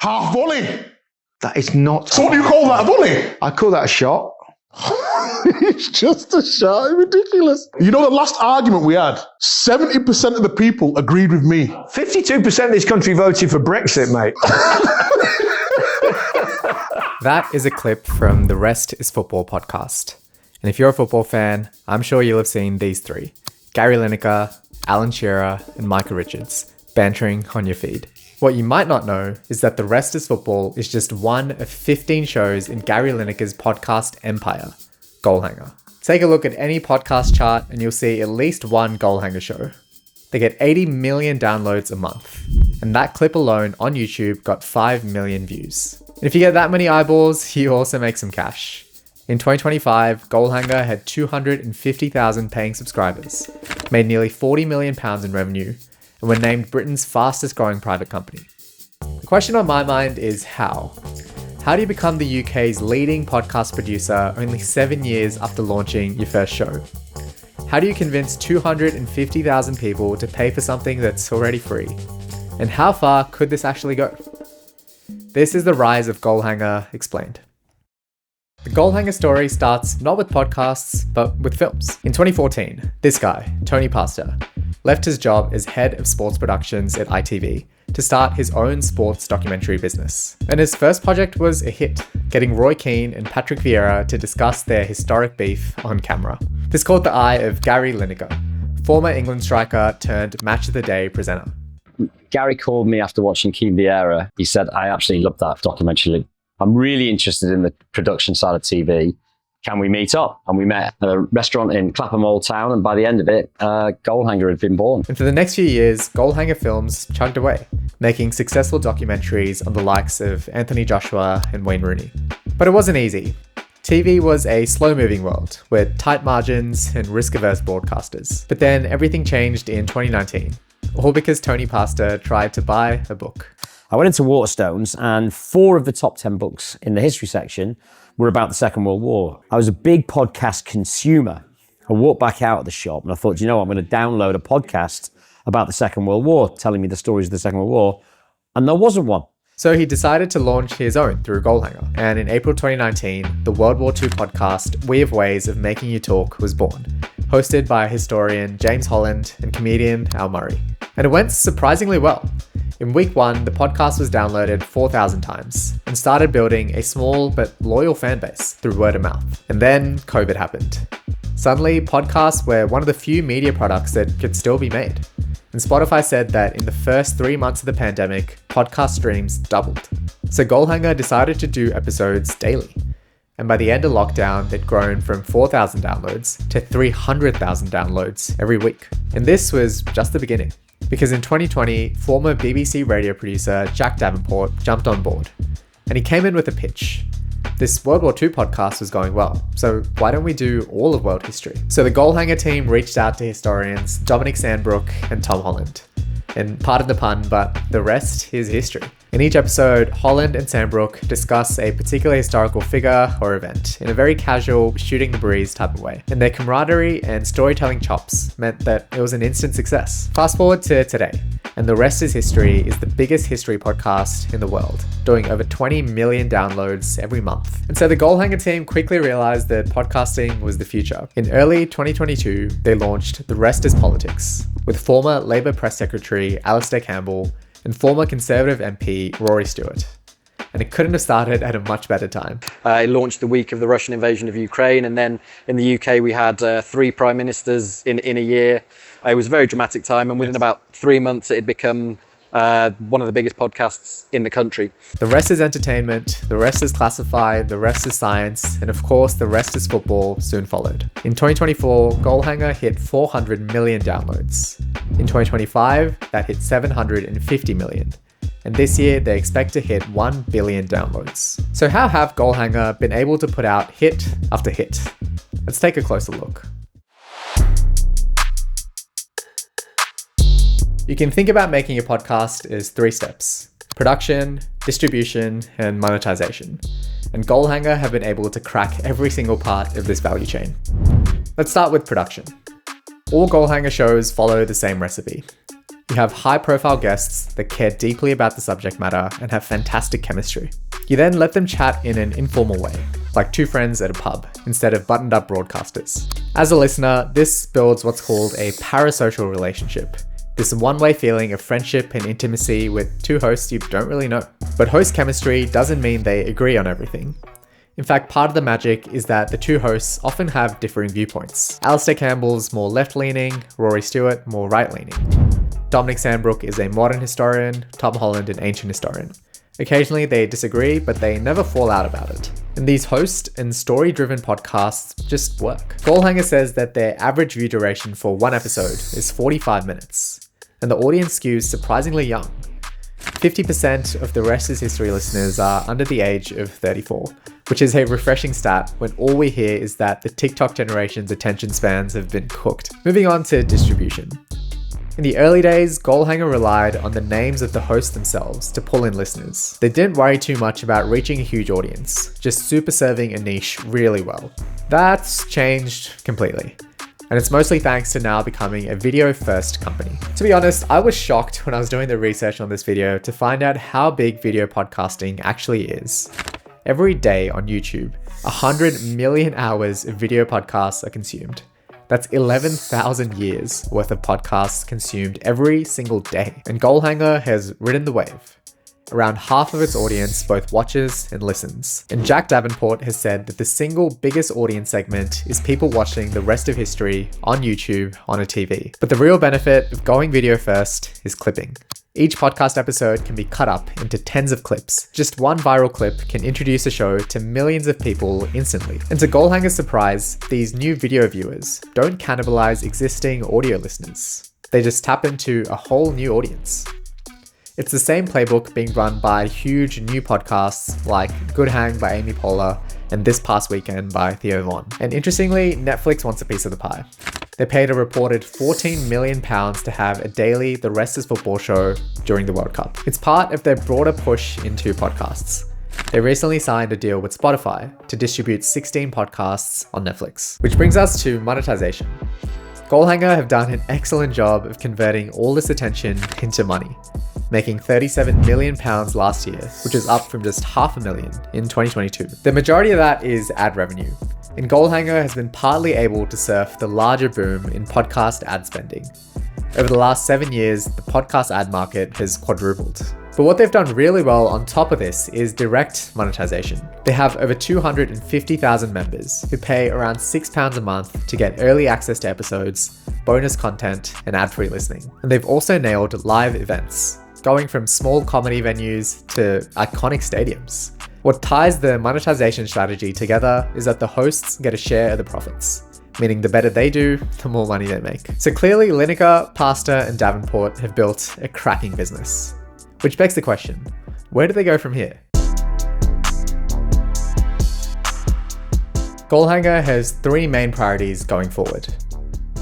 Half volley. That is not... So what do you call that, a volley? I call that a shot. It's just a shot. Ridiculous. You know the last argument we had? 70% of the people agreed with me. 52% of this country voted for Brexit, mate. That is a clip from the Rest is Football podcast. And if you're a football fan, I'm sure you'll have seen these three: Gary Lineker, Alan Shearer, and Micah Richards bantering on your feed. What you might not know is that The Rest is Football is just one of 15 shows in Gary Lineker's podcast empire, Goalhanger. Take a look at any podcast chart and you'll see at least one Goalhanger show. They get 80 million downloads a month, and that clip alone on YouTube got 5 million views. And if you get that many eyeballs, you also make some cash. In 2025, Goalhanger had 250,000 paying subscribers, made nearly £40 million in revenue, and were named Britain's fastest growing private company. The question on my mind is how? How do you become the UK's leading podcast producer only 7 years after launching your first show? How do you convince 250,000 people to pay for something that's already free? And how far could this actually go? This is the rise of Goalhanger explained. The Goalhanger story starts not with podcasts, but with films. In 2014, this guy, Tony Pastor, left his job as head of sports productions at ITV to start his own sports documentary business. And his first project was a hit, getting Roy Keane and Patrick Vieira to discuss their historic beef on camera. This caught the eye of Gary Lineker, former England striker turned Match of the Day presenter. Gary called me after watching Keane Vieira. He said, I absolutely loved that documentary. I'm really interested in the production side of TV. Can we meet up? And we met at a restaurant in Clapham Old Town, and by the end of it, Goalhanger had been born. And for the next few years, Goalhanger Films chugged away, making successful documentaries on the likes of Anthony Joshua and Wayne Rooney. But it wasn't easy. TV was a slow-moving world with tight margins and risk-averse broadcasters. But then everything changed in 2019, all because Tony Pastor tried to buy a book. I went into Waterstones, and 4 of the top 10 books in the history section were about the Second World War. I was a big podcast consumer. I walked back out of the shop and I thought, you know what, I'm going to download a podcast about the Second World War, telling me the stories of the Second World War, and there wasn't one. So he decided to launch his own through Goalhanger, and in April 2019, the World War II podcast We Have Ways of Making You Talk was born, hosted by historian James Holland and comedian Al Murray. And it went surprisingly well. In week 1, the podcast was downloaded 4,000 times and started building a small but loyal fan base through word of mouth. And then COVID happened. Suddenly, podcasts were one of the few media products that could still be made. And Spotify said that in the first 3 months of the pandemic, podcast streams doubled. So Goalhanger decided to do episodes daily. And by the end of lockdown, they'd grown from 4,000 downloads to 300,000 downloads every week. And this was just the beginning. Because in 2020, former BBC radio producer Jack Davenport jumped on board. And he came in with a pitch. This World War II podcast was going well, so why don't we do all of world history? So the Goalhanger team reached out to historians Dominic Sandbrook and Tom Holland. And pardon the pun, but the rest is history. In each episode, Holland and Sandbrook discuss a particular historical figure or event in a very casual, shooting the breeze type of way. And their camaraderie and storytelling chops meant that it was an instant success. Fast forward to today, and The Rest is History is the biggest history podcast in the world, doing over 20 million downloads every month. And so the Goalhanger team quickly realized that podcasting was the future. In early 2022, they launched The Rest is Politics, with former Labour Press Secretary Alistair Campbell and former Conservative MP Rory Stewart. And it couldn't have started at a much better time. It launched the week of the Russian invasion of Ukraine, and then in the UK we had 3 prime ministers in a year. It was a very dramatic time, and within about 3 months it had become one of the biggest podcasts in the country. The rest is entertainment, the rest is classified, the rest is science, and of course the rest is football soon followed. In 2024, Goalhanger hit 400 million downloads. In 2025, that hit 750 million. And this year, they expect to hit 1 billion downloads. So how have Goalhanger been able to put out hit after hit? Let's take a closer look. You can think about making a podcast as 3 steps: production, distribution, and monetization. And Goalhanger have been able to crack every single part of this value chain. Let's start with production. All Goalhanger shows follow the same recipe. You have high-profile guests that care deeply about the subject matter and have fantastic chemistry. You then let them chat in an informal way, like two friends at a pub, instead of buttoned-up broadcasters. As a listener, this builds what's called a parasocial relationship. This one-way feeling of friendship and intimacy with two hosts you don't really know. But host chemistry doesn't mean they agree on everything. In fact, part of the magic is that the two hosts often have differing viewpoints. Alistair Campbell's more left-leaning, Rory Stewart more right-leaning. Dominic Sandbrook is a modern historian, Tom Holland an ancient historian. Occasionally they disagree, but they never fall out about it. And these host and story-driven podcasts just work. Goalhanger says that their average view duration for one episode is 45 minutes, and the audience skews surprisingly young. 50% of the Rest is History listeners are under the age of 34, which is a refreshing stat when all we hear is that the TikTok generation's attention spans have been cooked. Moving on to distribution. In the early days, Goalhanger relied on the names of the hosts themselves to pull in listeners. They didn't worry too much about reaching a huge audience, just super serving a niche really well. That's changed completely. And it's mostly thanks to now becoming a video-first company. To be honest, I was shocked when I was doing the research on this video to find out how big video podcasting actually is. Every day on YouTube, 100 million hours of video podcasts are consumed. That's 11,000 years worth of podcasts consumed every single day. And Goalhanger has ridden the wave. Around half of its audience both watches and listens. And Jack Davenport has said that the single biggest audience segment is people watching the rest of history on YouTube on a TV. But the real benefit of going video first is clipping. Each podcast episode can be cut up into tens of clips. Just one viral clip can introduce a show to millions of people instantly. And to Goalhanger's surprise, these new video viewers don't cannibalize existing audio listeners. They just tap into a whole new audience. It's the same playbook being run by huge new podcasts like Goalhanger by Amy Poehler and This Past Weekend by Theo Von. And interestingly, Netflix wants a piece of the pie. They paid a reported £14 million to have a daily The Rest is Football show during the World Cup. It's part of their broader push into podcasts. They recently signed a deal with Spotify to distribute 16 podcasts on Netflix. Which brings us to monetization. Goalhanger have done an excellent job of converting all this attention into money, making £37 million last year, which is up from just $500,000 in 2022. The majority of that is ad revenue, and Goalhanger has been partly able to surf the larger boom in podcast ad spending. Over the last 7 years, the podcast ad market has quadrupled. But what they've done really well on top of this is direct monetization. They have over 250,000 members who pay around £6 a month to get early access to episodes, bonus content, and ad-free listening. And they've also nailed live events, going from small comedy venues to iconic stadiums. What ties the monetization strategy together is that the hosts get a share of the profits, meaning the better they do, the more money they make. So clearly Lineker, Pastor, and Davenport have built a cracking business. Which begs the question, where do they go from here? Goalhanger has three main priorities going forward.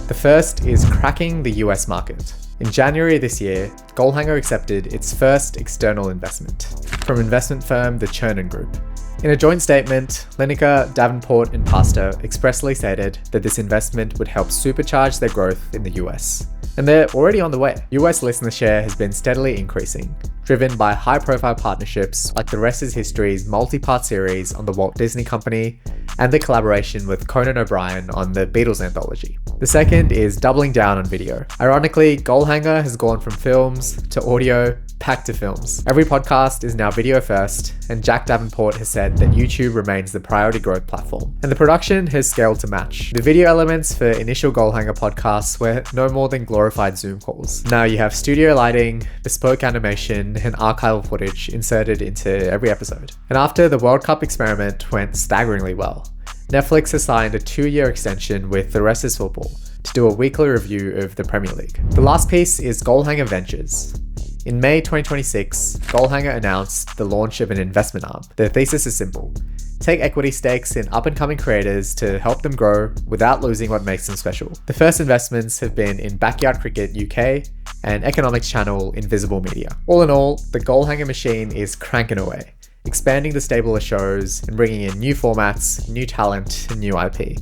The first is cracking the US market. In January this year, Goalhanger accepted its first external investment from investment firm the Chernin Group. In a joint statement, Lineker, Davenport, and Pastor expressly stated that this investment would help supercharge their growth in the US. And they're already on the way. US listener share has been steadily increasing, driven by high-profile partnerships like The Rest is History's multi-part series on the Walt Disney Company and the collaboration with Conan O'Brien on the Beatles anthology. The second is doubling down on video. Ironically, Goalhanger has gone from films to audio back to films. Every podcast is now video first, and Jack Davenport has said that YouTube remains the priority growth platform. And the production has scaled to match. The video elements for initial Goalhanger podcasts were no more than glorified Zoom calls. Now you have studio lighting, bespoke animation, and archival footage inserted into every episode. And after the World Cup experiment went staggeringly well, Netflix has signed a 2-year extension with The Rest is Football to do a weekly review of the Premier League. The last piece is Goalhanger Ventures. In May 2026, Goalhanger announced the launch of an investment arm. The thesis is simple. Take equity stakes in up-and-coming creators to help them grow without losing what makes them special. The first investments have been in Backyard Cricket UK and economics channel Invisible Media. All in all, the Goalhanger machine is cranking away, expanding the stable of shows and bringing in new formats, new talent, and new IP.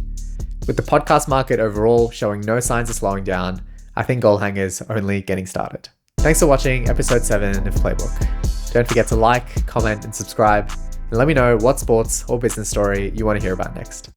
With the podcast market overall showing no signs of slowing down, I think Goalhanger's only getting started. Thanks for watching episode 7 of Playbook. Don't forget to like, comment, and subscribe, and let me know what sports or business story you want to hear about next.